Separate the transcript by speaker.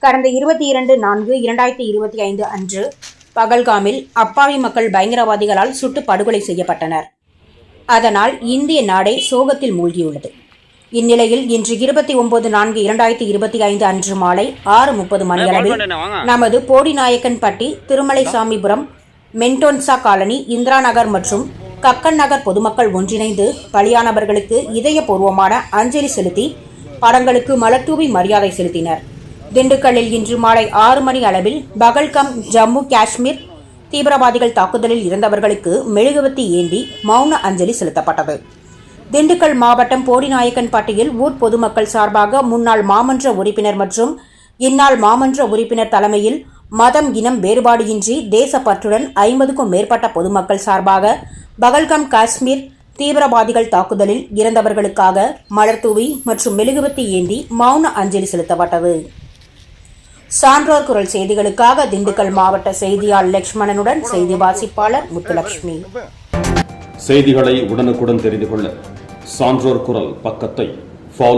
Speaker 1: கடந்த 22/4/2025 அன்று பகல்காமில் அப்பாவி மக்கள் பயங்கரவாதிகளால் சுட்டு படுகொலை செய்யப்பட்டனர். அதனால் இந்திய நாடே சோகத்தில் மூழ்கியுள்ளது. இந்நிலையில் இன்று 29/4/2025 அன்று மாலை 6:30 மணியளவில் நமது போடிநாயக்கன்பட்டி, திருமலைசாமிபுரம், மென்டோன்சா காலனி, இந்திரா நகர் மற்றும் கக்கன் நகர் பொதுமக்கள் ஒன்றிணைந்து பலியானவர்களுக்கு இதயபூர்வமான அஞ்சலி செலுத்தி படங்களுக்கு மலர்தூவி மரியாதை செலுத்தினர். திண்டுக்கல்லில் இன்று மாலை 6 மணி அளவில் பகல்காம், ஜம்மு காஷ்மீர் தீவிரவாதிகள் தாக்குதலில் இறந்தவர்களுக்கு மெழுகுவர்த்தி ஏந்தி மௌன அஞ்சலி செலுத்தப்பட்டது. திண்டுக்கல் மாவட்டம் போடிநாயக்கன்பட்டியில் ஊர் பொதுமக்கள் சார்பாக முன்னாள் மாமன்ற உறுப்பினர் மற்றும் இந்நாள் மாமன்ற உறுப்பினர் தலைமையில் மதம், இனம் வேறுபாடு இன்றி தேசப்பற்றுடன் 50க்கும் மேற்பட்ட பொதுமக்கள் சார்பாக பகல்காம் காஷ்மீர் தீவிரவாதிகள் தாக்குதலில் இறந்தவர்களுக்காக மலர்தூவி மற்றும் மெழுகுவர்த்தி ஏந்தி மௌன அஞ்சலி செலுத்தப்பட்டது. சான்றோர் குரல் செய்திகளுக்காக திண்டுக்கல் மாவட்ட செய்தியாளர் லட்சுமணனுடன் செய்தி வாசிப்பாளர் முத்துலட்சுமி.
Speaker 2: செய்திகளை உடனுக்குடன் தெரிந்து கொள்ள சான்றோர் குரல் பக்கத்தை ஃபாலோ